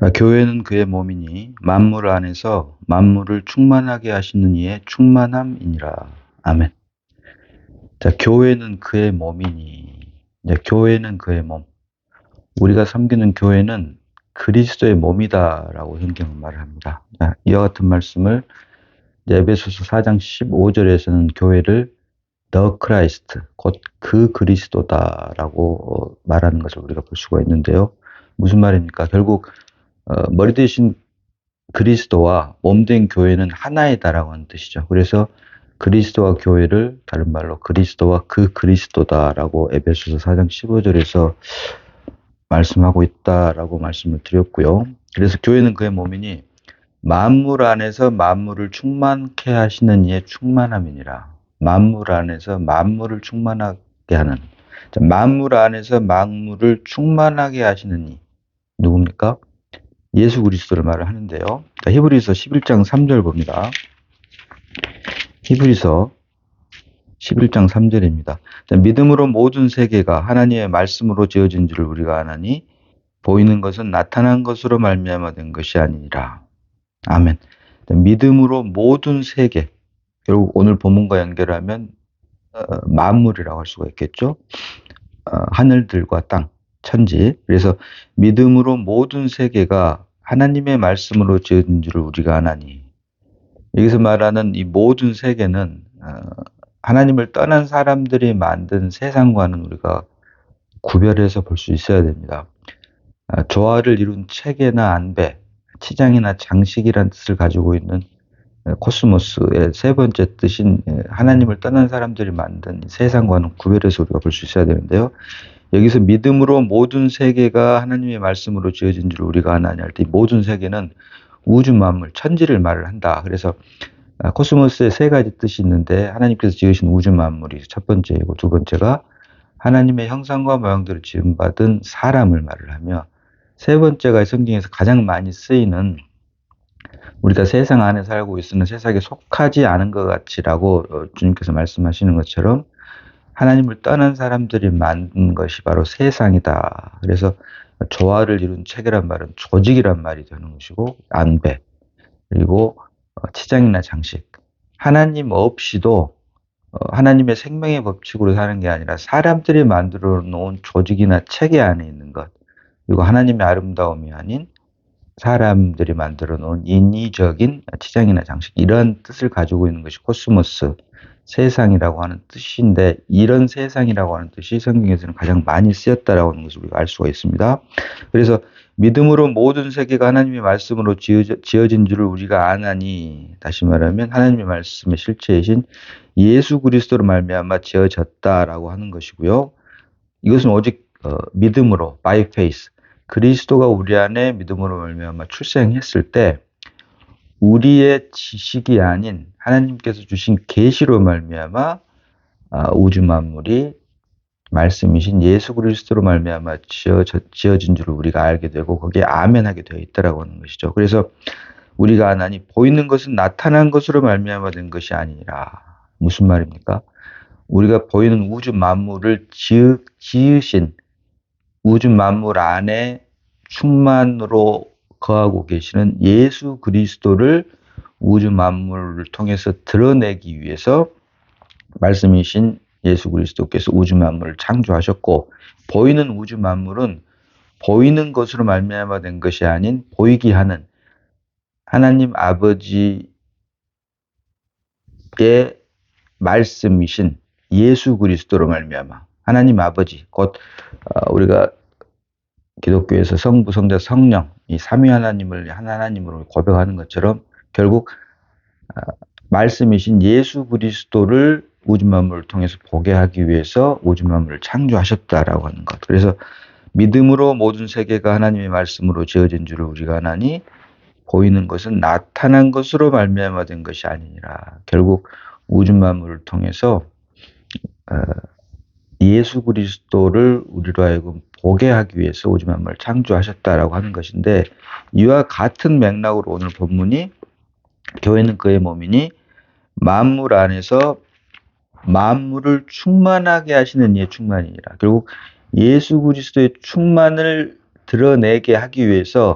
교회는 그의 몸이니 만물 안에서 만물을 충만하게 하시는 이의 충만함이니라. 아멘. 자, 교회는 그의 몸이니. 이제 교회는 그의 몸. 우리가 섬기는 교회는 그리스도의 몸이다라고 성경은 말을 합니다. 자, 이와 같은 말씀을 에베소서 4장 15절에서는 교회를 The Christ, 곧 그 그리스도다라고 말하는 것을 우리가 볼 수가 있는데요. 무슨 말입니까? 결국 머리 대신 그리스도와 몸된 교회는 하나이다라고 하는 뜻이죠. 그래서 그리스도와 교회를 다른 말로 그리스도와 그 그리스도다라고 에베소서 4장 15절에서 말씀하고 있다라고 말씀을 드렸고요. 그래서 교회는 그의 몸이니 만물 안에서 만물을 충만케 하시는 이의 충만함이니라. 만물 안에서 만물을 충만하게 하는, 만물 안에서 만물을 충만하게 하시는 이 누굽니까? 예수 그리스도를 말을 하는데요. 자, 히브리서 11장 3절 봅니다. 히브리서 11장 3절입니다. 자, 믿음으로 모든 세계가 하나님의 말씀으로 지어진 줄을 우리가 아나니 보이는 것은 나타난 것으로 말미암아 된 것이 아니니라. 아멘. 자, 믿음으로 모든 세계, 결국 오늘 본문과 연결하면 만물이라고 할 수가 있겠죠. 하늘들과 땅, 천지. 그래서 믿음으로 모든 세계가 하나님의 말씀으로 지은 줄을 우리가 아나니. 여기서 말하는 이 모든 세계는 하나님을 떠난 사람들이 만든 세상과는 우리가 구별해서 볼 수 있어야 됩니다. 조화를 이룬 체계나 안배, 치장이나 장식이란 뜻을 가지고 있는 코스모스의 세 번째 뜻인 하나님을 떠난 사람들이 만든 세상과는 구별해서 우리가 볼 수 있어야 되는데요. 여기서 믿음으로 모든 세계가 하나님의 말씀으로 지어진 줄 우리가 아나니 할 때 모든 세계는 우주 만물, 천지를 말을 한다. 그래서 코스모스의 세 가지 뜻이 있는데 하나님께서 지으신 우주 만물이 첫 번째이고 두 번째가 하나님의 형상과 모양대로 지음받은 사람을 말을 하며 세 번째가 성경에서 가장 많이 쓰이는 우리가 세상 안에 살고 있으면 세상에 속하지 않은 것 같이라고 주님께서 말씀하시는 것처럼 하나님을 떠난 사람들이 만든 것이 바로 세상이다. 그래서 조화를 이룬 체계란 말은 조직이란 말이 되는 것이고 안배 그리고 치장이나 장식. 하나님 없이도 하나님의 생명의 법칙으로 사는 게 아니라 사람들이 만들어 놓은 조직이나 체계 안에 있는 것 그리고 하나님의 아름다움이 아닌 사람들이 만들어 놓은 인위적인 치장이나 장식 이런 뜻을 가지고 있는 것이 코스모스 세상이라고 하는 뜻인데 이런 세상이라고 하는 뜻이 성경에서는 가장 많이 쓰였다라고 하는 것을 우리가 알 수가 있습니다. 그래서 믿음으로 모든 세계가 하나님의 말씀으로 지어진 줄을 우리가 아나니 다시 말하면 하나님의 말씀의 실체이신 예수 그리스도로 말미암아 지어졌다라고 하는 것이고요. 이것은 오직 믿음으로 by faith 그리스도가 우리 안에 믿음으로 말미암아 출생했을 때 우리의 지식이 아닌 하나님께서 주신 계시로 말미암아 우주 만물이 말씀이신 예수 그리스도로 말미암아 지어진 줄을 우리가 알게 되고 거기에 아멘하게 되어 있다라고 하는 것이죠. 그래서 우리가 아나니 보이는 것은 나타난 것으로 말미암아 된 것이 아니라 무슨 말입니까? 우리가 보이는 우주 만물을 지으신 우주 만물 안에 충만으로 거하고 계시는 예수 그리스도를 우주 만물을 통해서 드러내기 위해서 말씀이신 예수 그리스도께서 우주 만물을 창조하셨고 보이는 우주 만물은 보이는 것으로 말미암아 된 것이 아닌 보이게 하는 하나님 아버지의 말씀이신 예수 그리스도로 말미암아 하나님 아버지 곧 우리가 기독교에서 성부, 성자, 성령 이 삼위 하나님을 하나님으로 고백하는 것처럼 결국 말씀이신 예수 그리스도를 우주 만물을 통해서 보게 하기 위해서 우주 만물을 창조하셨다라고 하는 것. 그래서 믿음으로 모든 세계가 하나님의 말씀으로 지어진 줄을 우리가 아나니 보이는 것은 나타난 것으로 말미암아 된 것이 아니니라. 결국 우주 만물을 통해서 예수 그리스도를 우리로 하여금 보게 하기 위해서 우주 만물을 창조하셨다라고 하는 것인데 이와 같은 맥락으로 오늘 본문이 교회는 그의 몸이니 만물 안에서 만물을 충만하게 하시는 이의 충만이니라. 결국 예수 그리스도의 충만을 드러내게 하기 위해서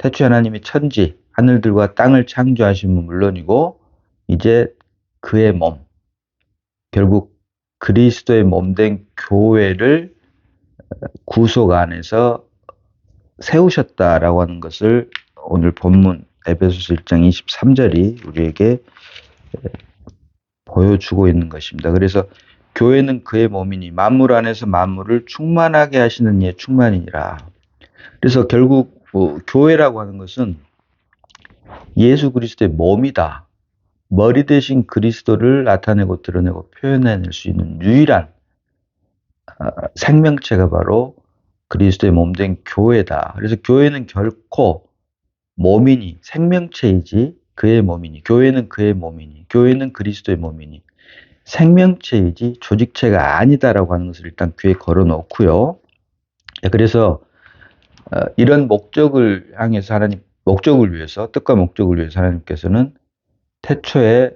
태초에 하나님이 천지, 하늘들과 땅을 창조하심은 물론이고 이제 그의 몸, 결국 그리스도의 몸된 교회를 구속 안에서 세우셨다라고 하는 것을 오늘 본문 에베소서 1장 23절이 우리에게 보여주고 있는 것입니다. 그래서 교회는 그의 몸이니 만물 안에서 만물을 충만하게 하시는 이의 충만이니라. 그래서 결국 교회라고 하는 것은 예수 그리스도의 몸이다. 머리 대신 그리스도를 나타내고 드러내고 표현해낼 수 있는 유일한 생명체가 바로 그리스도의 몸된 교회다. 그래서 교회는 결코 몸이니 생명체이지 그의 몸이니 교회는 그의 몸이니 교회는 그리스도의 몸이니 생명체이지 조직체가 아니다라고 하는 것을 일단 귀에 걸어놓고요. 그래서 이런 목적을 향해서 목적을 위해서 뜻과 목적을 위해서 하나님께서는 태초에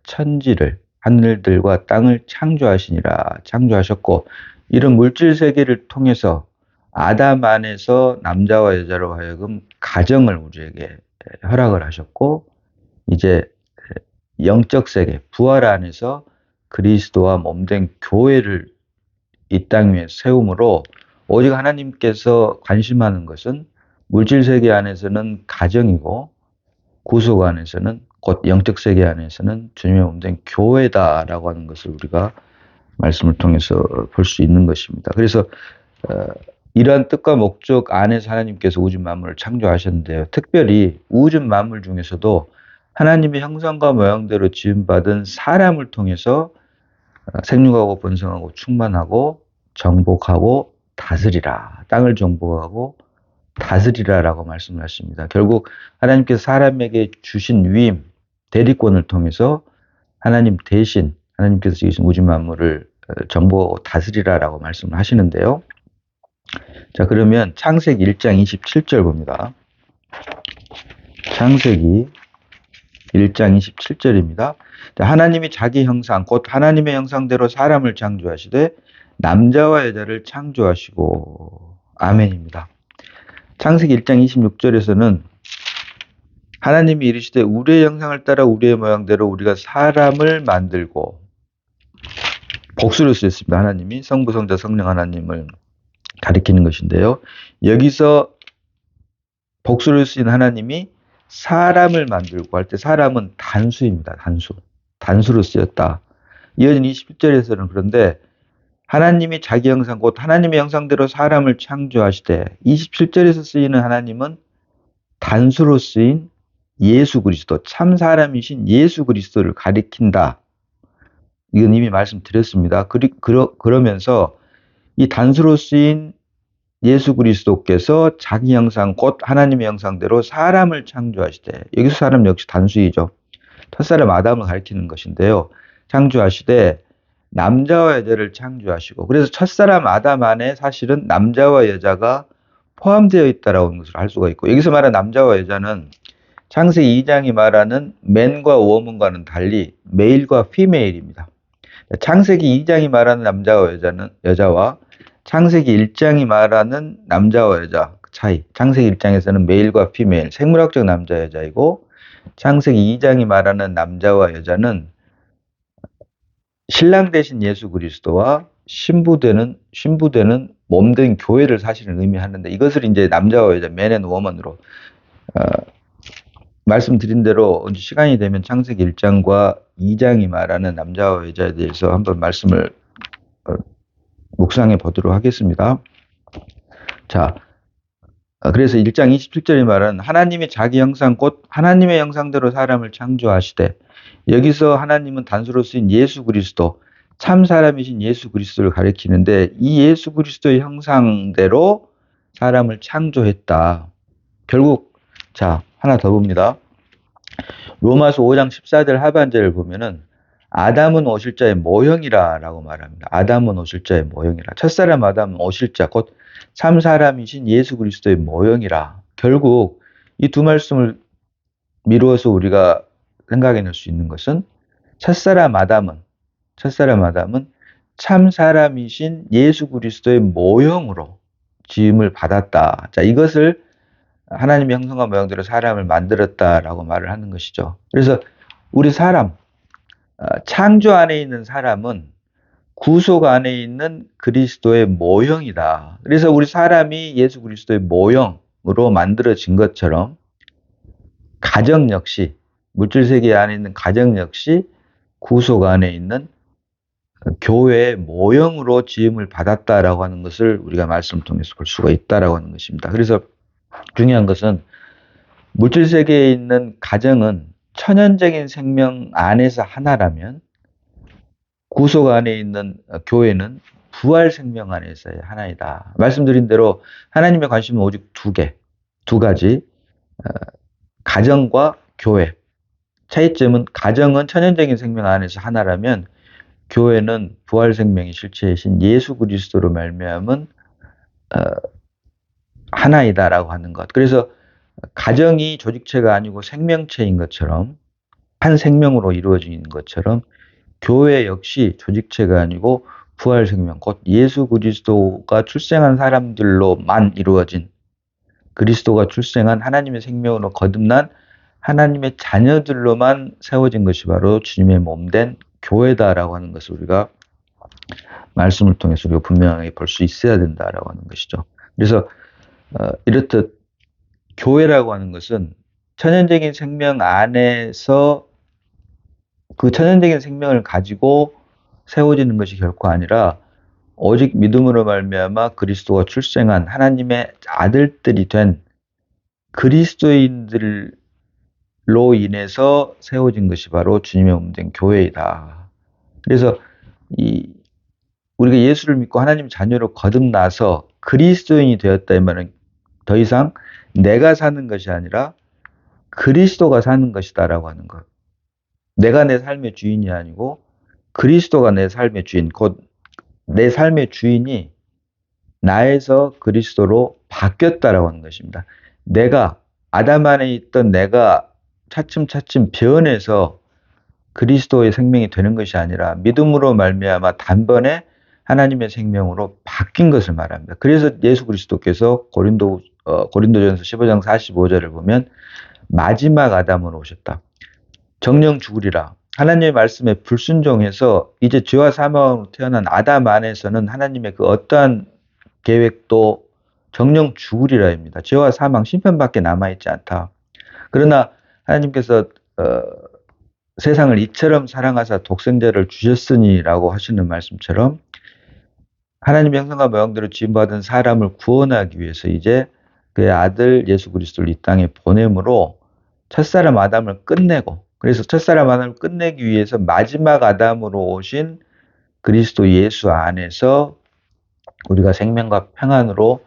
천지를 하늘들과 땅을 창조하셨고 이런 물질 세계를 통해서 아담 안에서 남자와 여자로 하여금 가정을 우리에게 허락을 하셨고 이제 영적 세계 부활 안에서 그리스도와 몸된 교회를 이 땅 위에 세움으로 오직 하나님께서 관심하는 것은 물질 세계 안에서는 가정이고 구속 안에서는 곧 영적 세계 안에서는 주님의 몸된 교회다라고 하는 것을 우리가 말씀을 통해서 볼 수 있는 것입니다. 그래서 이러한 뜻과 목적 안에서 하나님께서 우주 만물을 창조하셨는데요. 특별히 우주 만물 중에서도 하나님의 형상과 모양대로 지음받은 사람을 통해서 생육하고 번성하고 충만하고 정복하고 다스리라. 땅을 정복하고 다스리라라고 말씀을 하십니다. 결국 하나님께서 사람에게 주신 위임, 대리권을 통해서 하나님 대신 하나님께서 지으신 우주 만물을 정복하고 다스리라라고 말씀을 하시는데요. 자, 그러면 창세기 1장 27절 봅니다. 창세기 1장 27절입니다. 하나님이 자기 형상, 곧 하나님의 형상대로 사람을 창조하시되 남자와 여자를 창조하시고 아멘입니다. 창세기 1장 26절에서는 하나님이 이르시되 우리의 형상을 따라 우리의 모양대로 우리가 사람을 만들고 복수를 쓰였습니다. 하나님이 성부, 성자, 성령 하나님을 가리키는 것인데요. 여기서 복수를 쓰인 하나님이 사람을 만들고 할 때 사람은 단수입니다. 단수로 쓰였다. 이어진 27절에서는 그런데 하나님이 자기 형상 곧 하나님의 형상대로 사람을 창조하시되 27절에서 쓰이는 하나님은 단수로 쓰인 예수 그리스도 참 사람이신 예수 그리스도를 가리킨다. 이건 이미 말씀드렸습니다. 그러면서 이 단수로 쓰인 예수 그리스도께서 자기 형상 곧 하나님의 형상대로 사람을 창조하시되 여기서 사람 역시 단수이죠. 첫사람 아담을 가리키는 것인데요. 창조하시되 남자와 여자를 창조하시고 그래서 첫사람 아담 안에 사실은 남자와 여자가 포함되어 있다라고 하는 것을 알 수가 있고 여기서 말하는 남자와 여자는 창세기 2장이 말하는 맨과 워먼과는 달리 메일과 피메일입니다. 창세기 2장이 말하는 남자와 여자와 창세기 1장이 말하는 남자와 여자 차이. 창세기 1장에서는 메일과 피메일, 생물학적 남자 여자이고 창세기 2장이 말하는 남자와 여자는 신랑 되신 예수 그리스도와 신부되는 몸된 교회를 사실은 의미하는데 이것을 이제 남자와 여자, 맨 앤 워먼으로 말씀드린 대로 언제 시간이 되면 창세기 1장과 2장이 말하는 남자와 여자에 대해서 한번 말씀을 묵상해 보도록 하겠습니다. 자, 그래서 1장 27절이 말하는 하나님이 자기 형상 곧 하나님의 형상대로 사람을 창조하시되 여기서 하나님은 단수로 쓰인 예수 그리스도 참 사람이신 예수 그리스도를 가리키는데 이 예수 그리스도의 형상대로 사람을 창조했다. 결국 자 하나 더 봅니다. 로마서 5장 14절 하반절을 보면은 아담은 오실자의 모형이라 라고 말합니다. 아담은 오실자의 모형이라. 첫사람 아담은 오실자 곧 참 사람이신 예수 그리스도의 모형이라. 결국 이 두 말씀을 미루어서 우리가 생각해낼 수 있는 것은 첫사람 아담은 참 사람이신 예수 그리스도의 모형으로 지음을 받았다. 자, 이것을 하나님의 형상과 모양대로 사람을 만들었다라고 말을 하는 것이죠. 그래서 우리 사람, 창조 안에 있는 사람은 구속 안에 있는 그리스도의 모형이다. 그래서 우리 사람이 예수 그리스도의 모형으로 만들어진 것처럼 가정 역시, 물질 세계 안에 있는 가정 역시 구속 안에 있는 교회의 모형으로 지음을 받았다라고 하는 것을 우리가 말씀을 통해서 볼 수가 있다라고 하는 것입니다. 그래서 중요한 것은 물질 세계에 있는 가정은 천연적인 생명 안에서 하나라면 구속 안에 있는 교회는 부활 생명 안에서의 하나이다. 말씀드린 대로 하나님의 관심은 오직 두 가지, 가정과 교회. 차이점은 가정은 천연적인 생명 안에서 하나라면 교회는 부활 생명의 실체이신 예수 그리스도로 말미암은 하나이다라고 하는 것. 그래서 가정이 조직체가 아니고 생명체인 것처럼 한 생명으로 이루어진 것처럼 교회 역시 조직체가 아니고 부활 생명, 곧 예수 그리스도가 출생한 사람들로만 이루어진 그리스도가 출생한 하나님의 생명으로 거듭난 하나님의 자녀들로만 세워진 것이 바로 주님의 몸된 교회다라고 하는 것을 우리가 말씀을 통해서 우리가 분명하게 볼 수 있어야 된다라고 하는 것이죠. 그래서 이렇듯 교회라고 하는 것은 천연적인 생명 안에서 그 천연적인 생명을 가지고 세워지는 것이 결코 아니라 오직 믿음으로 말미암아 그리스도가 출생한 하나님의 아들들이 된 그리스도인들로 인해서 세워진 것이 바로 주님의 몸된 교회이다. 그래서 우리가 예수를 믿고 하나님 자녀로 거듭나서 그리스도인이 되었다 이 말은 더 이상 내가 사는 것이 아니라 그리스도가 사는 것이다라고 하는 것. 내가 내 삶의 주인이 아니고 그리스도가 내 삶의 주인, 곧 내 삶의 주인이 나에서 그리스도로 바뀌었다라고 하는 것입니다. 내가 아담 안에 있던 내가 차츰차츰 변해서 그리스도의 생명이 되는 것이 아니라 믿음으로 말미암아 단번에 하나님의 생명으로 바뀐 것을 말합니다. 그래서 예수 그리스도께서 고린도전서 15장 45절을 보면 마지막 아담으로 오셨다. 정령 죽으리라. 하나님의 말씀에 불순종해서 이제 죄와 사망으로 태어난 아담 안에서는 하나님의 그 어떠한 계획도 정령 죽으리라입니다. 죄와 사망, 심판밖에 남아있지 않다. 그러나 하나님께서 세상을 이처럼 사랑하사 독생자를 주셨으니라고 하시는 말씀처럼 하나님의 형상과 모양대로 지음받은 사람을 구원하기 위해서 이제 그의 아들 예수 그리스도를 이 땅에 보냄으로 첫사람 아담을 끝내고, 그래서 첫사람 아담을 끝내기 위해서 마지막 아담으로 오신 그리스도 예수 안에서 우리가 생명과 평안으로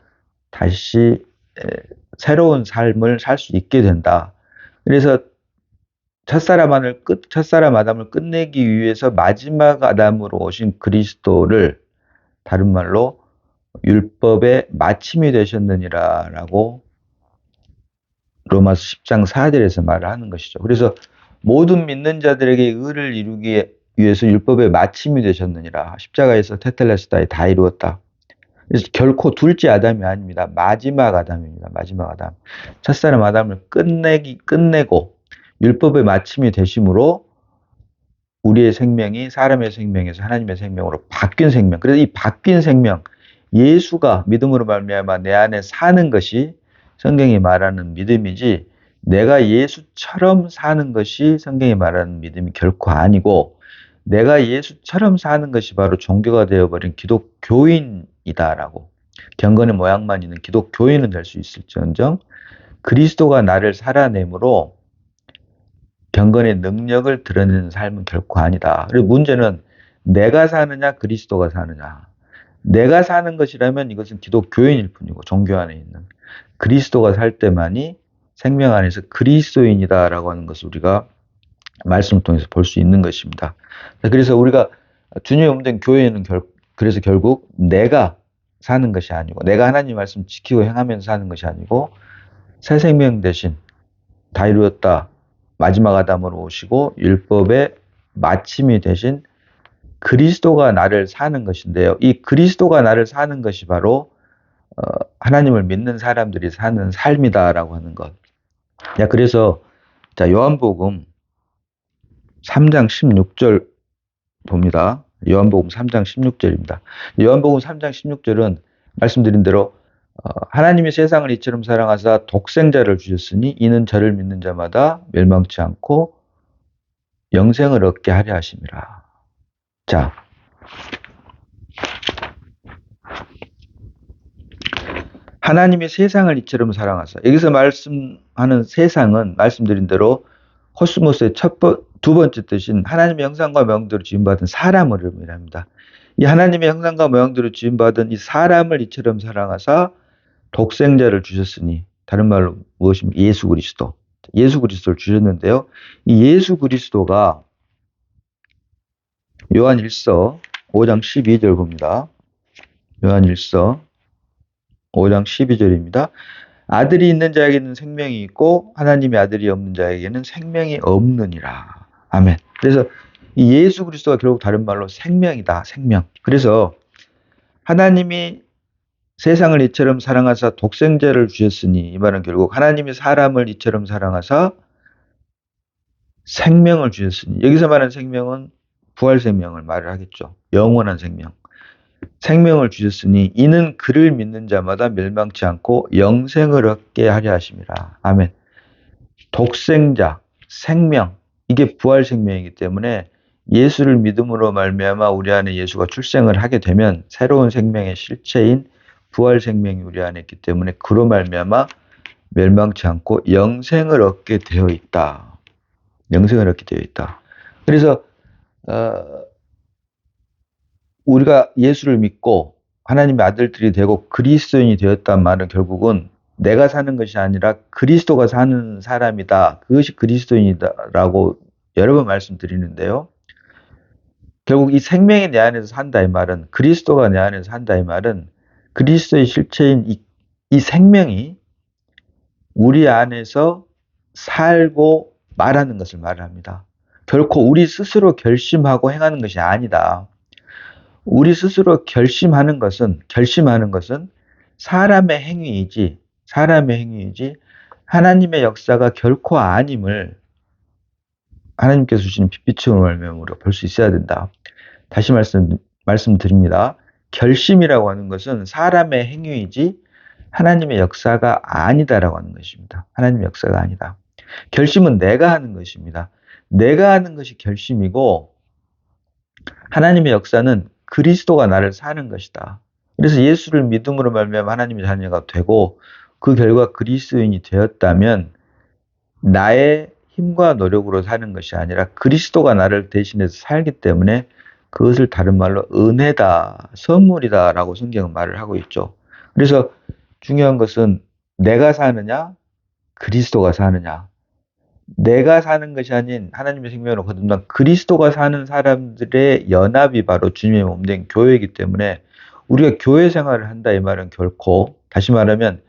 다시 새로운 삶을 살 수 있게 된다. 그래서 첫사람 아담을 끝내기 위해서 마지막 아담으로 오신 그리스도를 다른 말로 율법의 마침이 되셨느니라라고 로마서 10장 4절에서 말을 하는 것이죠. 그래서 모든 믿는 자들에게 의를 이루기 위해서 율법의 마침이 되셨느니라. 십자가에서 테텔레스타에 다 이루었다. 그래서 결코 둘째 아담이 아닙니다. 마지막 아담입니다. 마지막 아담. 첫사람 아담을 끝내고 율법의 마침이 되심으로 우리의 생명이 사람의 생명에서 하나님의 생명으로 바뀐 생명. 그래서 이 바뀐 생명, 예수가 믿음으로 말미암아 내 안에 사는 것이 성경이 말하는 믿음이지, 내가 예수처럼 사는 것이 성경이 말하는 믿음이 결코 아니고, 내가 예수처럼 사는 것이 바로 종교가 되어버린 기독교인이다라고, 경건의 모양만 있는 기독교인은 될 수 있을지언정 그리스도가 나를 살아내므로 경건의 능력을 드러내는 삶은 결코 아니다. 그리고 문제는 내가 사느냐 그리스도가 사느냐. 내가 사는 것이라면 이것은 기독교인일 뿐이고 종교 안에 있는 그리스도가 살 때만이 생명 안에서 그리스도인이다라고 하는 것을 우리가 말씀을 통해서 볼 수 있는 것입니다. 그래서 우리가 주님의 몸된 교회는 그래서 결국 내가 사는 것이 아니고, 내가 하나님 말씀 지키고 행하면서 사는 것이 아니고, 새 생명 대신 다 이루었다. 마지막 아담으로 오시고 율법의 마침이 되신 그리스도가 나를 사는 것인데요. 이 그리스도가 나를 사는 것이 바로 하나님을 믿는 사람들이 사는 삶이다라고 하는 것. 야, 그래서 자, 요한복음 3장 16절 봅니다. 요한복음 3장 16절입니다. 요한복음 3장 16절은 말씀드린 대로 하나님이 세상을 이처럼 사랑하사 독생자를 주셨으니 이는 저를 믿는 자마다 멸망치 않고 영생을 얻게 하려 하심이라. 자, 하나님이 세상을 이처럼 사랑하사, 여기서 말씀하는 세상은 말씀드린 대로 코스모스의 두 번째 뜻인 하나님의 형상과 모양대로 지음받은 사람을 의미합니다. 이 하나님의 형상과 모양대로 지음받은 이 사람을 이처럼 사랑하사 독생자를 주셨으니, 다른 말로 무엇입니까? 예수 그리스도. 예수 그리스도를 주셨는데요. 이 예수 그리스도가 요한 1서 5장 12절 봅니다. 요한 1서 5장 12절입니다. 아들이 있는 자에게는 생명이 있고 하나님의 아들이 없는 자에게는 생명이 없느니라. 아멘. 그래서 이 예수 그리스도가 결국 다른 말로 생명이다. 생명. 그래서 하나님이 세상을 이처럼 사랑하사 독생자를 주셨으니, 이 말은 결국 하나님이 사람을 이처럼 사랑하사 생명을 주셨으니, 여기서 말하는 생명은 부활 생명을 말을 하겠죠. 영원한 생명. 생명을 주셨으니 이는 그를 믿는 자마다 멸망치 않고 영생을 얻게 하려 하심이라. 아멘. 독생자, 생명, 이게 부활 생명이기 때문에 예수를 믿음으로 말미암아 우리 안에 예수가 출생을 하게 되면 새로운 생명의 실체인 부활 생명이 우리 안에 있기 때문에 그로 말미암아 멸망치 않고 영생을 얻게 되어 있다. 영생을 얻게 되어 있다. 그래서 우리가 예수를 믿고 하나님의 아들들이 되고 그리스도인이 되었단 말은 결국은 내가 사는 것이 아니라 그리스도가 사는 사람이다. 그것이 그리스도인이다라고 여러 번 말씀드리는데요. 결국 이 생명이 내 안에서 산다 이 말은, 그리스도가 내 안에서 산다 이 말은 그리스도의 실체인 이 생명이 우리 안에서 살고 말하는 것을 말합니다. 결코 우리 스스로 결심하고 행하는 것이 아니다. 우리 스스로 결심하는 것은 사람의 행위이지 하나님의 역사가 결코 아님을 하나님께서 주신 빛비침을 말미암아 볼 수 있어야 된다. 다시 말씀드립니다. 결심이라고 하는 것은 사람의 행위이지 하나님의 역사가 아니다라고 하는 것입니다. 하나님의 역사가 아니다. 결심은 내가 하는 것입니다. 내가 하는 것이 결심이고 하나님의 역사는 그리스도가 나를 사는 것이다. 그래서 예수를 믿음으로 말미암아 하나님의 자녀가 되고 그 결과 그리스도인이 되었다면 나의 힘과 노력으로 사는 것이 아니라 그리스도가 나를 대신해서 살기 때문에 그것을 다른 말로 은혜다, 선물이다 라고 성경은 말을 하고 있죠. 그래서 중요한 것은 내가 사느냐, 그리스도가 사느냐. 내가 사는 것이 아닌 하나님의 생명으로 거듭난 그리스도가 사는 사람들의 연합이 바로 주님의 몸된 교회이기 때문에 우리가 교회 생활을 한다 이 말은 결코, 다시 말하면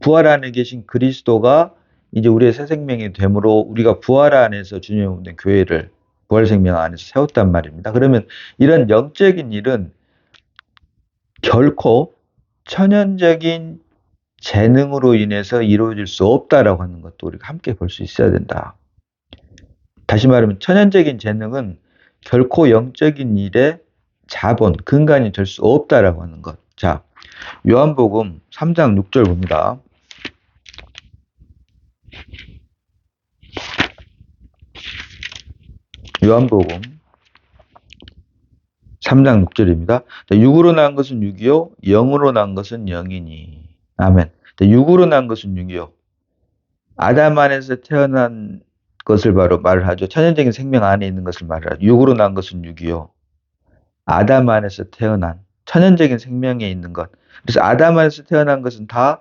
부활 안에 계신 그리스도가 이제 우리의 새 생명이 되므로 우리가 부활 안에서 주님의 몸된 교회를 부활 생명 안에서 세웠단 말입니다. 그러면 이런 영적인 일은 결코 천연적인 재능으로 인해서 이루어질 수 없다라고 하는 것도 우리가 함께 볼 수 있어야 된다. 다시 말하면 천연적인 재능은 결코 영적인 일의 자본, 근간이 될 수 없다라고 하는 것. 자, 요한복음 3장 6절 봅니다. 요한복음 3장 6절입니다. 육으로 난 것은 육이요, 영으로 난 것은 영이니. 아멘. 육으로 난 것은 육이요. 아담 안에서 태어난 것을 바로 말을 하죠. 천연적인 생명 안에 있는 것을 말을 하죠. 육으로 난 것은 육이요. 아담 안에서 태어난 천연적인 생명에 있는 것. 그래서 아담 안에서 태어난 것은 다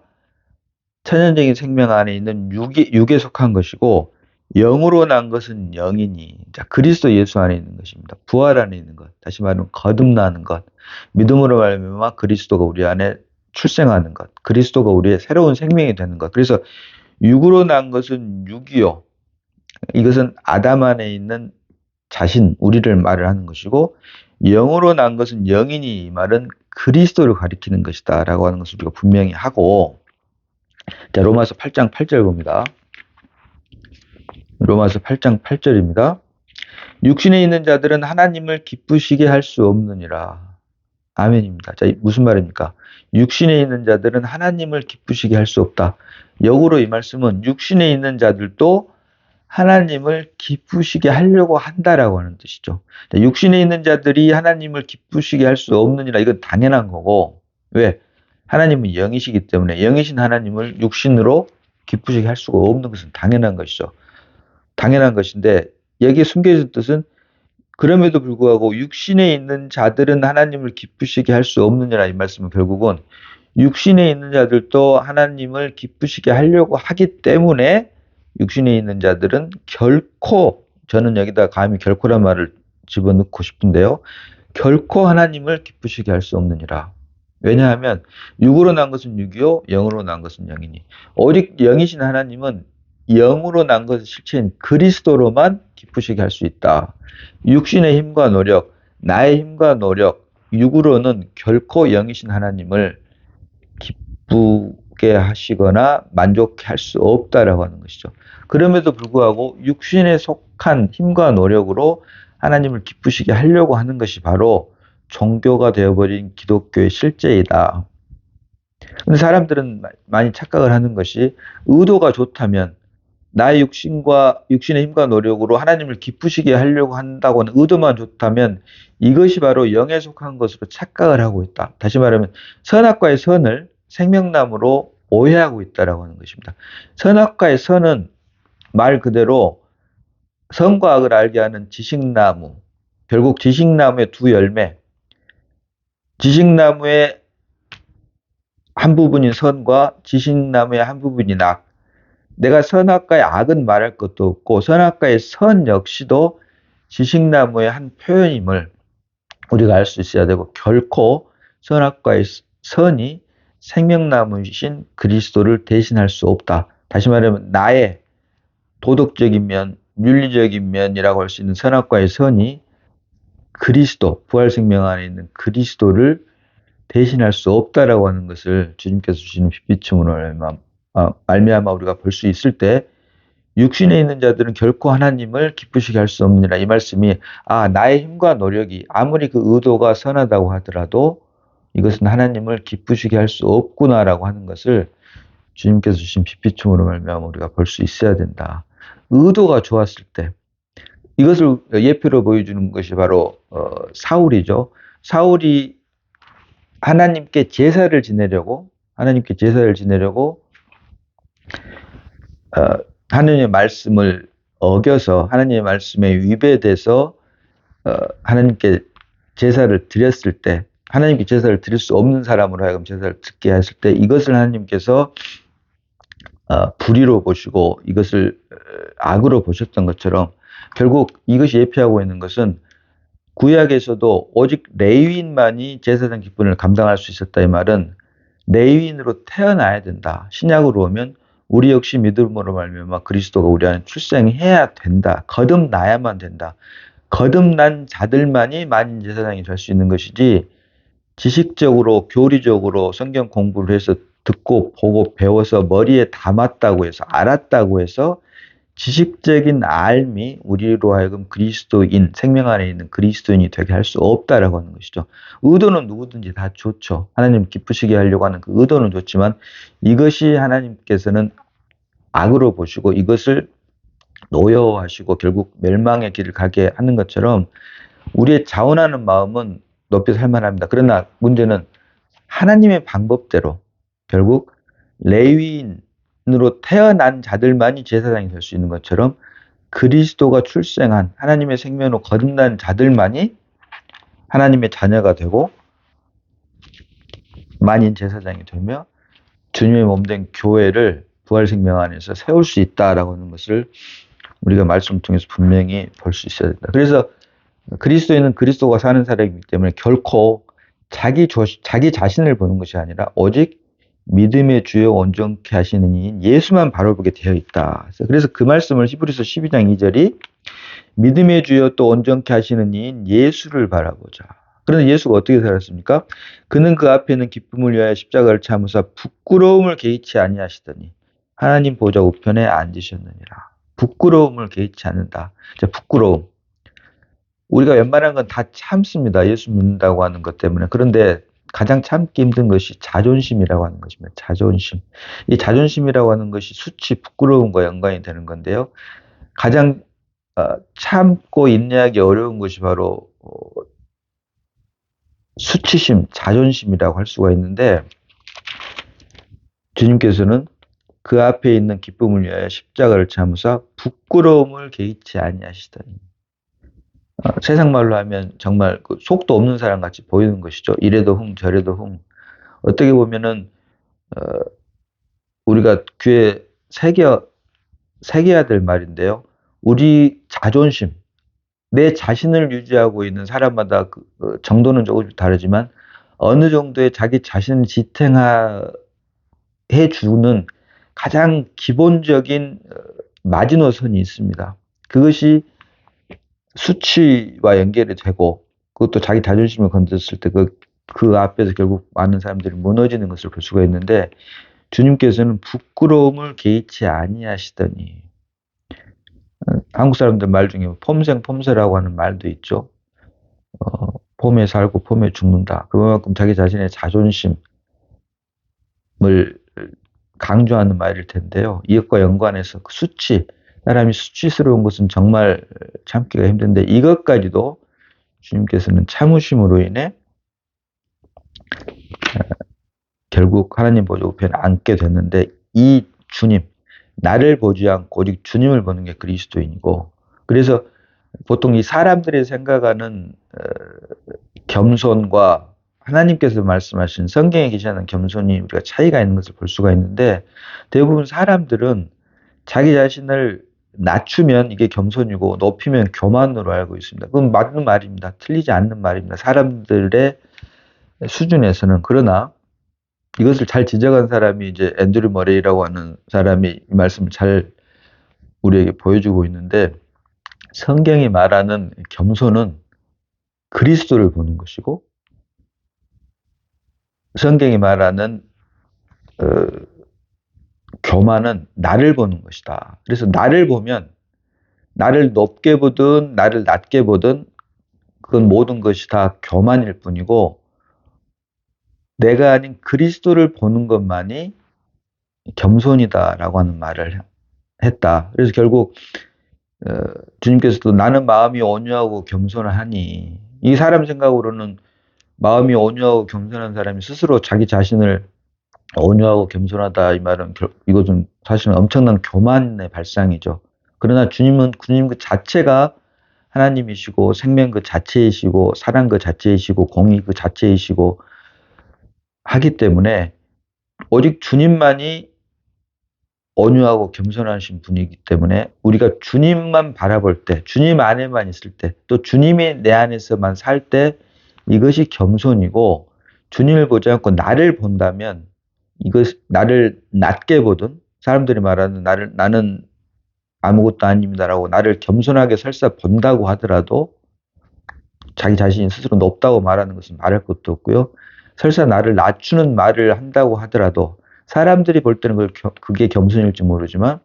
천연적인 생명 안에 있는 육에 속한 것이고 영으로 난 것은 영이니. 자, 그리스도 예수 안에 있는 것입니다. 부활 안에 있는 것. 다시 말하면 거듭나는 것. 믿음으로 말미암아 그리스도가 우리 안에 출생하는 것. 그리스도가 우리의 새로운 생명이 되는 것. 그래서 육으로 난 것은 육이요. 이것은 아담 안에 있는 자신, 우리를 말을 하는 것이고 영으로 난 것은 영이니 이 말은 그리스도를 가리키는 것이다 라고 하는 것을 우리가 분명히 하고, 자, 로마서 8장 8절 봅니다. 로마서 8장 8절입니다. 육신에 있는 자들은 하나님을 기쁘시게 할 수 없느니라. 아멘입니다. 자, 무슨 말입니까? 육신에 있는 자들은 하나님을 기쁘시게 할 수 없다. 역으로 이 말씀은 육신에 있는 자들도 하나님을 기쁘시게 하려고 한다라고 하는 뜻이죠. 자, 육신에 있는 자들이 하나님을 기쁘시게 할 수 없느니라. 이건 당연한 거고. 왜? 하나님은 영이시기 때문에 영이신 하나님을 육신으로 기쁘시게 할 수가 없는 것은 당연한 것이죠. 당연한 것인데 여기에 숨겨진 뜻은 그럼에도 불구하고 육신에 있는 자들은 하나님을 기쁘시게 할 수 없느니라. 이 말씀은 결국은 육신에 있는 자들도 하나님을 기쁘시게 하려고 하기 때문에 육신에 있는 자들은 결코, 저는 여기다 감히 결코란 말을 집어넣고 싶은데요. 결코 하나님을 기쁘시게 할 수 없느니라. 왜냐하면 육으로 난 것은 육이요 영으로 난 것은 영이니, 오직 영이신 하나님은 영으로 난 것의 실체인 그리스도로만 기쁘시게 할 수 있다. 육신의 힘과 노력, 나의 힘과 노력, 육으로는 결코 영이신 하나님을 기쁘게 하시거나 만족해 할 수 없다라고 하는 것이죠. 그럼에도 불구하고 육신에 속한 힘과 노력으로 하나님을 기쁘시게 하려고 하는 것이 바로 종교가 되어버린 기독교의 실제이다. 근데 사람들은 많이 착각을 하는 것이, 의도가 좋다면, 나의 육신의 힘과 노력으로 하나님을 기쁘시게 하려고 한다고 하는 의도만 좋다면 이것이 바로 영에 속한 것으로 착각을 하고 있다. 다시 말하면 선악과의 선을 생명나무로 오해하고 있다라고 하는 것입니다. 선악과의 선은 말 그대로 선과 악을 알게 하는 지식나무, 결국 지식나무의 두 열매, 지식나무의 한 부분인 선과 지식나무의 한 부분인 악, 내가 선악과의 악은 말할 것도 없고 선악과의 선 역시도 지식나무의 한 표현임을 우리가 알 수 있어야 되고, 결코 선악과의 선이 생명나무이신 그리스도를 대신할 수 없다. 다시 말하면 나의 도덕적인 면, 윤리적인 면이라고 할 수 있는 선악과의 선이 그리스도, 부활생명 안에 있는 그리스도를 대신할 수 없다라고 하는 것을 주님께서 주시는 빛비춤으로 말미암아 우리가 볼 수 있을 때, 육신에 있는 자들은 결코 하나님을 기쁘시게 할 수 없느니라. 이 말씀이 나의 힘과 노력이 아무리 그 의도가 선하다고 하더라도 이것은 하나님을 기쁘시게 할 수 없구나라고 하는 것을 주님께서 주신 빛비춤으로 말미암아 우리가 볼 수 있어야 된다. 의도가 좋았을 때, 이것을 예표로 보여주는 것이 바로 사울이죠. 사울이 하나님께 제사를 지내려고 하나님의 말씀을 어겨서 하나님의 말씀에 위배돼서 하나님께 제사를 드렸을 때, 하나님께 제사를 드릴 수 없는 사람으로 하여금 제사를 드리게 했을 때, 이것을 하나님께서 불의로 보시고 이것을 악으로 보셨던 것처럼, 결국 이것이 예표하고 있는 것은 구약에서도 오직 레위인만이 제사장 직분을 감당할 수 있었다. 이 말은 레위인으로 태어나야 된다. 신약으로 오면 우리 역시 믿음으로 말미암아 그리스도가 우리 안에 출생해야 된다. 거듭나야만 된다. 거듭난 자들만이 만인 제사장이 될 수 있는 것이지, 지식적으로 교리적으로 성경 공부를 해서 듣고 보고 배워서 머리에 담았다고 해서, 알았다고 해서 지식적인 알미 우리로 하여금 그리스도인, 생명 안에 있는 그리스도인이 되게 할 수 없다라고 하는 것이죠. 의도는 누구든지 다 좋죠. 하나님 기쁘시게 하려고 하는 그 의도는 좋지만 이것이 하나님께서는 악으로 보시고 이것을 노여워하시고 결국 멸망의 길을 가게 하는 것처럼, 우리의 자원하는 마음은 높이 살만합니다. 그러나 문제는 하나님의 방법대로 결국 레위인으로 태어난 자들만이 제사장이 될 수 있는 것처럼, 그리스도가 출생한 하나님의 생명으로 거듭난 자들만이 하나님의 자녀가 되고 만인 제사장이 되며 주님의 몸된 교회를 부활생명 안에서 세울 수 있다라고 하는 것을 우리가 말씀을 통해서 분명히 볼 수 있어야 된다. 그래서 그리스도인은 그리스도가 사는 사람이기 때문에 결코 자기 자신을 보는 것이 아니라 오직 믿음의 주요 온전케 하시는 이인 예수만 바라보게 되어 있다. 그래서 그 말씀을 히브리서 12장 2절이 믿음의 주여 또 온전케 하시는 이인 예수를 바라보자. 그런데 예수가 어떻게 살았습니까? 그는 그 앞에 있는 기쁨을 위하여 십자가를 참으사 부끄러움을 개의치 아니하시더니 하나님 보좌 우편에 앉으셨느니라. 부끄러움을 개의치 않는다. 자, 부끄러움. 우리가 웬만한 건 다 참습니다. 예수 믿는다고 하는 것 때문에. 그런데 가장 참기 힘든 것이 자존심이라고 하는 것입니다. 자존심. 이 자존심이라고 하는 것이 수치, 부끄러움과 연관이 되는 건데요. 가장 참고 인내하기 어려운 것이 바로 수치심, 자존심이라고 할 수가 있는데 주님께서는 그 앞에 있는 기쁨을 위하여 십자가를 참으사 부끄러움을 개의치 아니하시더니 세상 말로 하면 정말 그 속도 없는 사람 같이 보이는 것이죠. 이래도 흥 저래도 흥. 어떻게 보면은 우리가 귀에 새겨야 될 말인데요. 우리 자존심, 내 자신을 유지하고 있는 사람마다 그 정도는 조금씩 다르지만 어느 정도의 자기 자신을 지탱해 주는 가장 기본적인 마지노선이 있습니다. 그것이 수치와 연결이 되고 그것도 자기 자존심을 건졌을 때 그 앞에서 결국 많은 사람들이 무너지는 것을 볼 수가 있는데 주님께서는 부끄러움을 개의치 아니하시더니 한국 사람들 말 중에 폼생폼사라고 하는 말도 있죠. 폼에 살고 폼에 죽는다. 그만큼 자기 자신의 자존심을 강조하는 말일 텐데요. 이것과 연관해서 수치, 사람이 수치스러운 것은 정말 참기가 힘든데 이것까지도 주님께서는 참으심으로 인해 결국 하나님 보좌 우편에 앉게 됐는데 이 주님, 나를 보지 않고 오직 주님을 보는 게 그리스도인이고 그래서 보통 이 사람들이 생각하는 겸손과 하나님께서 말씀하신 성경에 계시는 겸손이 우리가 차이가 있는 것을 볼 수가 있는데 대부분 사람들은 자기 자신을 낮추면 이게 겸손이고 높이면 교만으로 알고 있습니다. 그건 맞는 말입니다. 틀리지 않는 말입니다. 사람들의 수준에서는. 그러나 이것을 잘 지적한 사람이 이제 앤드류 머레이라고 하는 사람이 이 말씀을 잘 우리에게 보여주고 있는데 성경이 말하는 겸손은 그리스도를 보는 것이고 성경이 말하는 교만은 나를 보는 것이다. 그래서 나를 보면 나를 높게 보든 나를 낮게 보든 그건 모든 것이 다 교만일 뿐이고 내가 아닌 그리스도를 보는 것만이 겸손이다라고 하는 말을 했다. 그래서 결국 주님께서도 나는 마음이 온유하고 겸손하니 이 사람 생각으로는 마음이 온유하고 겸손한 사람이 스스로 자기 자신을 온유하고 겸손하다 이 말은 이것은 사실은 엄청난 교만의 발상이죠. 그러나 주님은 주님 그 자체가 하나님이시고 생명 그 자체이시고 사랑 그 자체이시고 공의 그 자체이시고 하기 때문에 오직 주님만이 온유하고 겸손하신 분이기 때문에 우리가 주님만 바라볼 때, 주님 안에만 있을 때, 또 주님이 내 안에서만 살 때 이것이 겸손이고 주님을 보지 않고 나를 본다면 이것 나를 낮게 보든 사람들이 말하는 나는 아무것도 아닙니다라고 나를 겸손하게 설사 본다고 하더라도 자기 자신이 스스로 높다고 말하는 것은 말할 것도 없고요. 설사 나를 낮추는 말을 한다고 하더라도 사람들이 볼 때는 그게 겸손일지 모르지만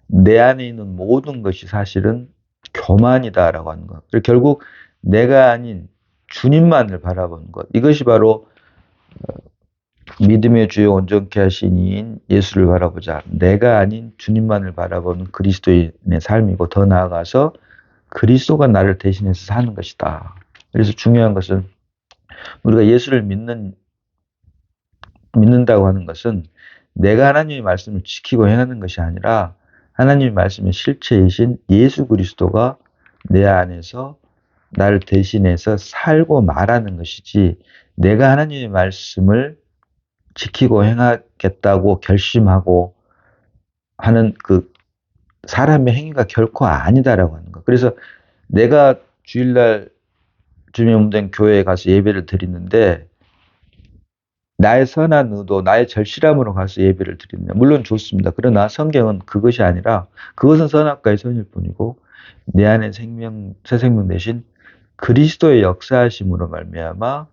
내 안에 있는 모든 것이 사실은 교만이다라고 하는 것. 그리고 결국 내가 아닌 주님만을 바라보는 것. 이것이 바로 믿음의 주여 온전케 하신 이인 예수를 바라보자. 내가 아닌 주님만을 바라보는 그리스도인의 삶이고 더 나아가서 그리스도가 나를 대신해서 사는 것이다. 그래서 중요한 것은 우리가 예수를 믿는다고 하는 것은 내가 하나님의 말씀을 지키고 행하는 것이 아니라 하나님의 말씀의 실체이신 예수 그리스도가 내 안에서 나를 대신해서 살고 말하는 것이지 내가 하나님의 말씀을 지키고 행하겠다고 결심하고 하는 그 사람의 행위가 결코 아니다라고 하는 것. 그래서 내가 주일날 주님의 몸된 교회에 가서 예배를 드리는데 나의 선한 의도, 나의 절실함으로 가서 예배를 드리느냐. 물론 좋습니다. 그러나 성경은 그것이 아니라 그것은 선악과의 선일 뿐이고 내 안에 새 생명 대신 그리스도의 역사하심으로 말미암아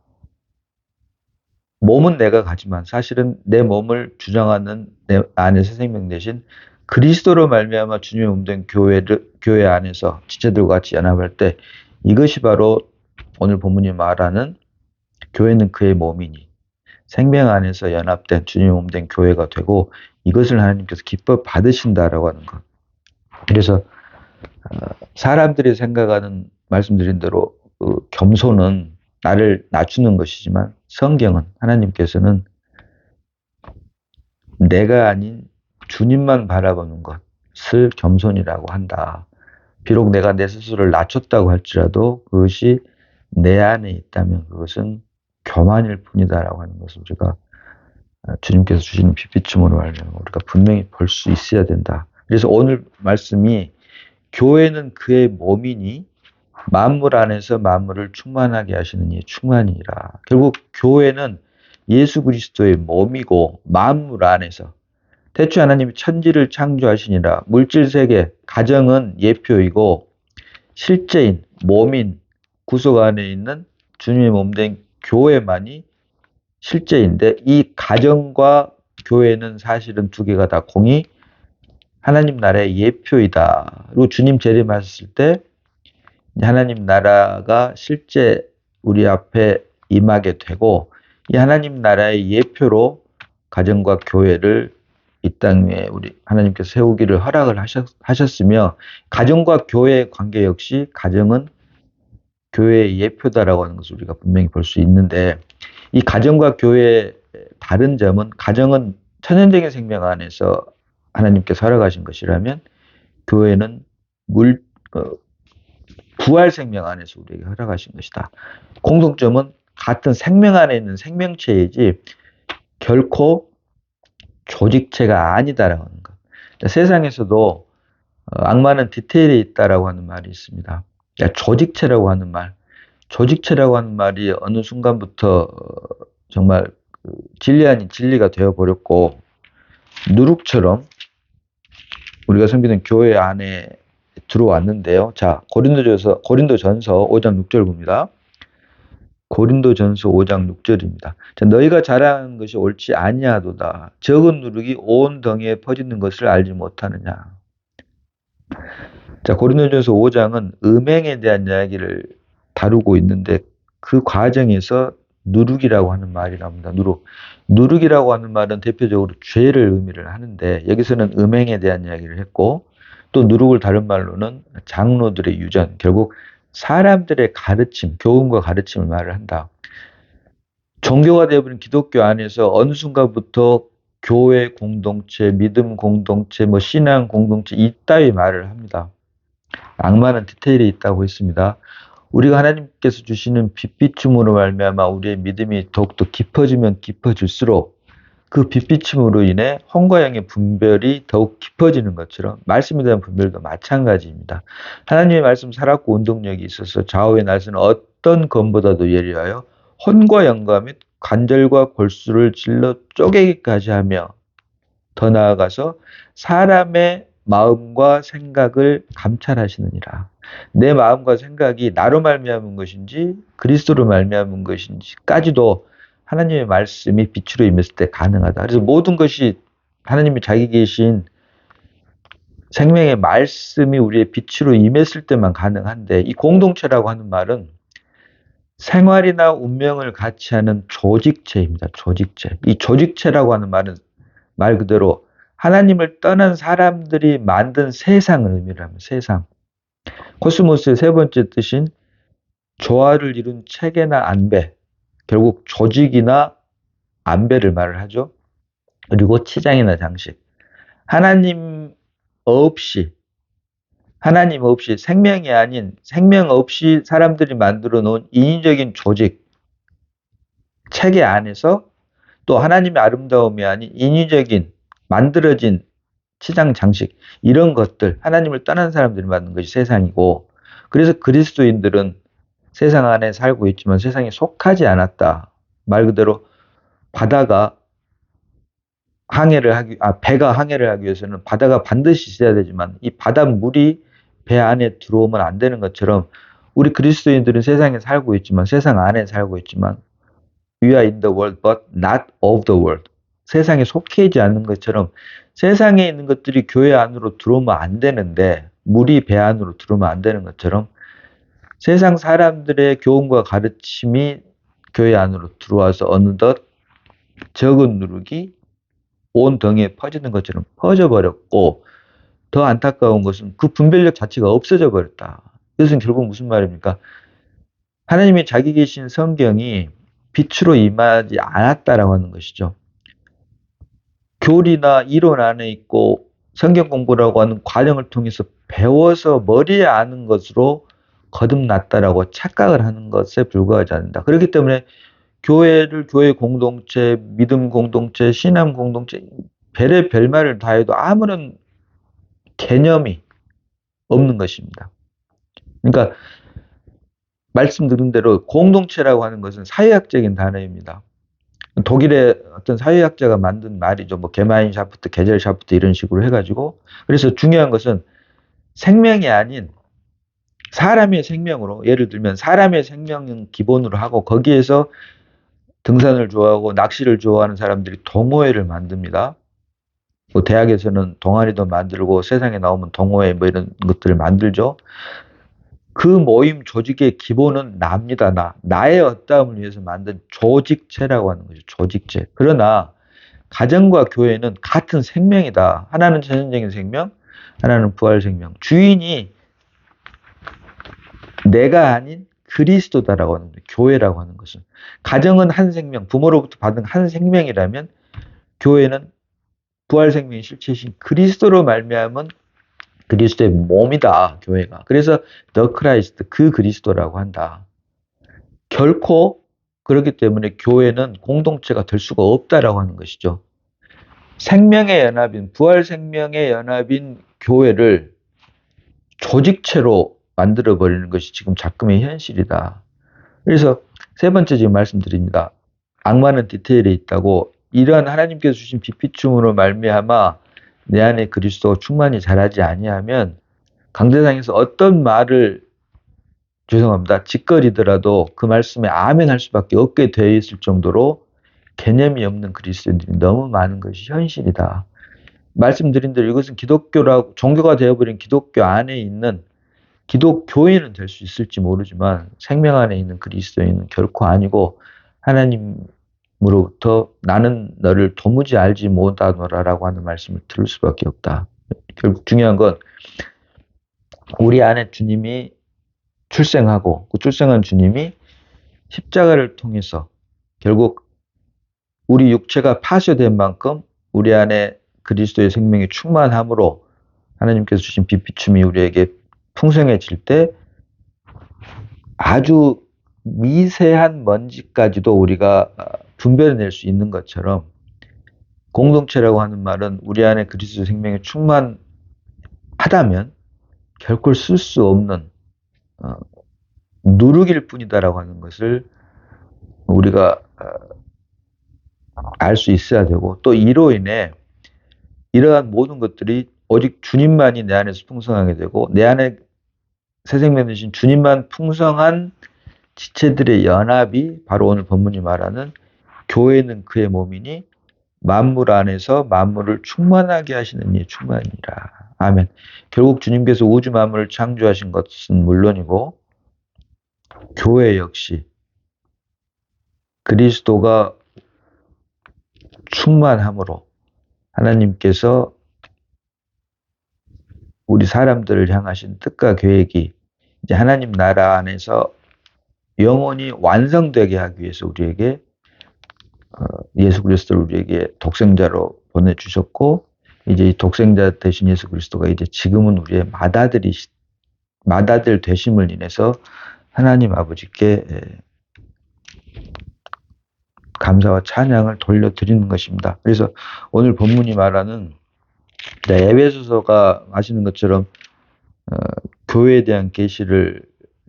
몸은 내가 가지만 사실은 내 몸을 주장하는 내 안에 새 생명 대신 그리스도로 말미암아 주님의 몸된 교회 안에서 지체들과 같이 연합할 때 이것이 바로 오늘 본문이 말하는 교회는 그의 몸이니 생명 안에서 연합된 주님의 몸된 교회가 되고 이것을 하나님께서 기뻐 받으신다라고 하는 것. 그래서 사람들이 생각하는 말씀드린 대로 겸손은 나를 낮추는 것이지만 성경은 하나님께서는 내가 아닌 주님만 바라보는 것을 겸손이라고 한다. 비록 내가 내 스스로를 낮췄다고 할지라도 그것이 내 안에 있다면 그것은 교만일 뿐이다라고 하는 것을 우리가 주님께서 주시는 빛비춤으로 알면 우리가 분명히 볼 수 있어야 된다. 그래서 오늘 말씀이 교회는 그의 몸이니 만물 안에서 만물을 충만하게 하시는 이의 충만이라. 결국 교회는 예수 그리스도의 몸이고 만물 안에서 태초에 하나님이 천지를 창조하시니라. 물질세계, 가정은 예표이고 실제인, 몸인, 구속 안에 있는 주님의 몸된 교회만이 실제인데 이 가정과 교회는 사실은 두 개가 다 공이 하나님 나라의 예표이다. 그리고 주님 재림하셨을 때 하나님 나라가 실제 우리 앞에 임하게 되고 이 하나님 나라의 예표로 가정과 교회를 이 땅에 우리 하나님께서 세우기를 허락을 하셨으며 가정과 교회의 관계 역시 가정은 교회의 예표다라고 하는 것을 우리가 분명히 볼 수 있는데 이 가정과 교회의 다른 점은 가정은 천연적인 생명 안에서 하나님께서 허락하신 것이라면 교회는 부활 생명 안에서 우리에게 허락하신 것이다. 공통점은 같은 생명 안에 있는 생명체이지 결코 조직체가 아니다라고 하는 것. 세상에서도 악마는 디테일에 있다라고 하는 말이 있습니다. 조직체라고 하는 말, 조직체라고 하는 말이 어느 순간부터 정말 진리 아닌 진리가 되어버렸고 누룩처럼 우리가 섬기는 교회 안에 들어왔는데요. 자, 고린도전서 5장 6절 봅니다. 고린도전서 5장 6절입니다. 자, 너희가 자랑하는 것이 옳지 아니하도다. 적은 누룩이 온 덩이에 퍼지는 것을 알지 못하느냐. 자, 고린도전서 5장은 음행에 대한 이야기를 다루고 있는데 그 과정에서 누룩이라고 하는 말이 나옵니다. 누룩이라고 하는 말은 대표적으로 죄를 의미를 하는데 여기서는 음행에 대한 이야기를 했고 또 누룩을 다른 말로는 장로들의 유전, 결국 사람들의 가르침, 교훈과 가르침을 말을 한다. 종교가 되어버린 기독교 안에서 어느 순간부터 교회 공동체, 믿음 공동체, 신앙 공동체 이따위 말을 합니다. 악마는 디테일에 있다고 했습니다. 우리가 하나님께서 주시는 빛비춤으로 말미암아 우리의 믿음이 더욱더 깊어지면 깊어질수록 그 빛비춤으로 인해 혼과 양의 분별이 더욱 깊어지는 것처럼 말씀에 대한 분별도 마찬가지입니다. 하나님의 말씀 살았고 운동력이 있어서 좌우의 날선 어떤 검보다도 예리하여 혼과 영과 및 관절과 골수를 질러 쪼개기까지 하며 더 나아가서 사람의 마음과 생각을 감찰하시느니라. 내 마음과 생각이 나로 말미암은 것인지 그리스도로 말미암은 것인지까지도 하나님의 말씀이 빛으로 임했을 때 가능하다. 그래서 모든 것이 하나님이 자기 계신 생명의 말씀이 우리의 빛으로 임했을 때만 가능한데 이 공동체라고 하는 말은 생활이나 운명을 같이 하는 조직체입니다. 조직체. 이 조직체라고 하는 말은 말 그대로 하나님을 떠난 사람들이 만든 세상을 의미를 합니다. 세상. 코스모스의 세 번째 뜻인 조화를 이룬 체계나 안배, 결국 조직이나 안배를 말을 하죠. 그리고 치장이나 장식. 하나님 없이 생명이 아닌 생명 없이 사람들이 만들어 놓은 인위적인 조직, 체계 안에서 또 하나님의 아름다움이 아닌 인위적인 만들어진 치장 장식 이런 것들 하나님을 떠난 사람들이 만든 것이 세상이고 그래서 그리스도인들은 세상 안에 살고 있지만 세상에 속하지 않았다. 말 그대로 배가 항해를 하기 위해서는 바다가 반드시 있어야 되지만 이 바닷물이 배 안에 들어오면 안 되는 것처럼 우리 그리스도인들은 세상에 살고 있지만 세상 안에 살고 있지만 We are in the world but not of the world. 세상에 속해 있지 않는 것처럼 세상에 있는 것들이 교회 안으로 들어오면 안 되는데 물이 배 안으로 들어오면 안 되는 것처럼 세상 사람들의 교훈과 가르침이 교회 안으로 들어와서 어느덧 적은 누룩이 온 덩이에 퍼지는 것처럼 퍼져버렸고 더 안타까운 것은 그 분별력 자체가 없어져 버렸다. 이것은 결국 무슨 말입니까? 하나님이 자기 계신 성경이 빛으로 임하지 않았다라고 하는 것이죠. 교리나 이론 안에 있고 성경 공부라고 하는 과정을 통해서 배워서 머리에 아는 것으로 거듭났다라고 착각을 하는 것에 불과하지 않는다. 그렇기 때문에 교회를 교회 공동체, 믿음 공동체, 신앙 공동체, 별의 별말을 다 해도 아무런 개념이 없는 것입니다. 그러니까 말씀드린 대로 공동체라고 하는 것은 사회학적인 단어입니다. 독일의 어떤 사회학자가 만든 말이죠. 뭐 게마인샤프트, 게젤샤프트 이런 식으로 해가지고 그래서 중요한 것은 생명이 아닌 사람의 생명으로 예를 들면 사람의 생명은 기본으로 하고 거기에서 등산을 좋아하고 낚시를 좋아하는 사람들이 동호회를 만듭니다. 뭐 대학에서는 동아리도 만들고 세상에 나오면 동호회 뭐 이런 것들을 만들죠. 그 모임 조직의 기본은 나입니다. 나의 어떠함을 위해서 만든 조직체라고 하는 거죠. 조직체. 그러나 가정과 교회는 같은 생명이다. 하나는 전생적인 생명, 하나는 부활 생명. 주인이 내가 아닌 그리스도다라고 하는 거예요. 교회라고 하는 것은. 가정은 한 생명, 부모로부터 받은 한 생명이라면 교회는 부활 생명의 실체이신 그리스도로 말미암은 그리스도의 몸이다, 교회가. 그래서 The Christ, 그 그리스도라고 한다. 결코 그렇기 때문에 교회는 공동체가 될 수가 없다라고 하는 것이죠. 생명의 연합인, 부활 생명의 연합인 교회를 조직체로 만들어버리는 것이 지금 작금의 현실이다. 그래서 세 번째 지금 말씀드립니다. 악마는 디테일에 있다고 이러한 하나님께서 주신 빛비춤으로 말미암아 내 안에 그리스도가 충만히 자라지 아니하면 강대상에서 어떤 말을 죄송합니다. 짓거리더라도 그 말씀에 아멘 할 수밖에 없게 되어 있을 정도로 개념이 없는 그리스도인들이 너무 많은 것이 현실이다. 말씀드린 대로 이것은 기독교라고 종교가 되어버린 기독교 안에 있는 기독교인은 될 수 있을지 모르지만 생명 안에 있는 그리스도인은 결코 아니고 하나님으로부터 나는 너를 도무지 알지 못하노라라고 하는 말씀을 들을 수밖에 없다. 결국 중요한 건 우리 안에 주님이 출생하고 그 출생한 주님이 십자가를 통해서 결국 우리 육체가 파쇄된 만큼 우리 안에 그리스도의 생명이 충만함으로 하나님께서 주신 빛비춤이 우리에게 풍성해질 때 아주 미세한 먼지까지도 우리가 분별해낼 수 있는 것처럼 공동체라고 하는 말은 우리 안에 그리스도의 생명이 충만하다면 결코 쓸 수 없는 누룩일 뿐이다라고 하는 것을 우리가 알 수 있어야 되고 또 이로 인해 이러한 모든 것들이 오직 주님만이 내 안에서 풍성하게 되고 내 안에 새 생명 되신 주님만 풍성한 지체들의 연합이 바로 오늘 본문이 말하는 교회는 그의 몸이니 만물 안에서 만물을 충만하게 하시는 이의 충만이라. 아멘. 결국 주님께서 우주 만물을 창조하신 것은 물론이고 교회 역시 그리스도가 충만함으로 하나님께서 우리 사람들을 향하신 뜻과 계획이 이제 하나님 나라 안에서 영원히 완성되게 하기 위해서 우리에게 예수 그리스도를 우리에게 독생자로 보내주셨고 이제 이 독생자 되신 예수 그리스도가 이제 지금은 우리의 맏아들 되심을 인해서 하나님 아버지께 감사와 찬양을 돌려드리는 것입니다. 그래서 오늘 본문이 말하는 에베소서가 아시는 것처럼 교회에 대한 계시를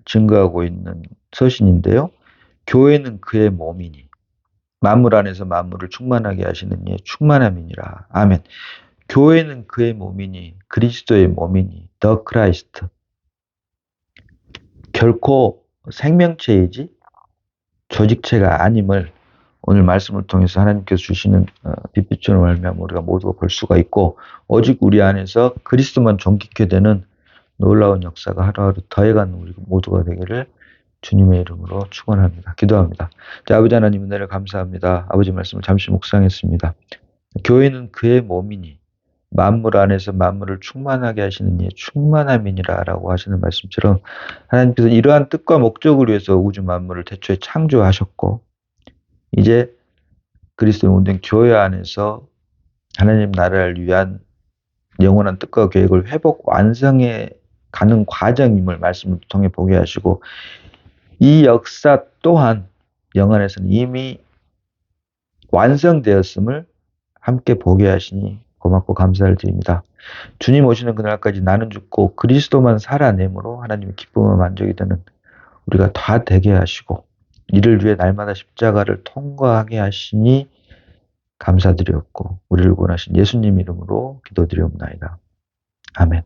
증거하고 있는 서신인데요. 교회는 그의 몸이니 만물 안에서 만물을 충만하게 하시는 이의 충만함이니라. 아멘. 교회는 그의 몸이니 그리스도의 몸이니 The Christ. 결코 생명체이지 조직체가 아님을 오늘 말씀을 통해서 하나님께서 주시는 빛빛으로 말미암아 우리가 모두가 볼 수가 있고, 오직 우리 안에서 그리스도만 존귀케 되는 놀라운 역사가 하루하루 더해가는 우리 모두가 되기를 주님의 이름으로 축원합니다. 기도합니다. 자, 아버지 하나님 은혜를 감사합니다. 아버지 말씀을 잠시 묵상했습니다. 교회는 그의 몸이니 만물 안에서 만물을 충만하게 하시는 이의 충만함이니라라고 하시는 말씀처럼, 하나님께서 이러한 뜻과 목적을 위해서 우주 만물을 태초에 창조하셨고, 이제 그리스도의 몸된 교회 안에서 하나님 나라를 위한 영원한 뜻과 계획을 회복 완성해 가는 과정임을 말씀을 통해 보게 하시고, 이 역사 또한 영안에서는 이미 완성되었음을 함께 보게 하시니 고맙고 감사를 드립니다. 주님 오시는 그날까지 나는 죽고 그리스도만 살아내므로 하나님의 기쁨과 만족이 되는 우리가 다 되게 하시고, 이를 위해 날마다 십자가를 통과하게 하시니 감사드렸고, 우리를 구원하신 예수님 이름으로 기도드리옵나이다. 아멘.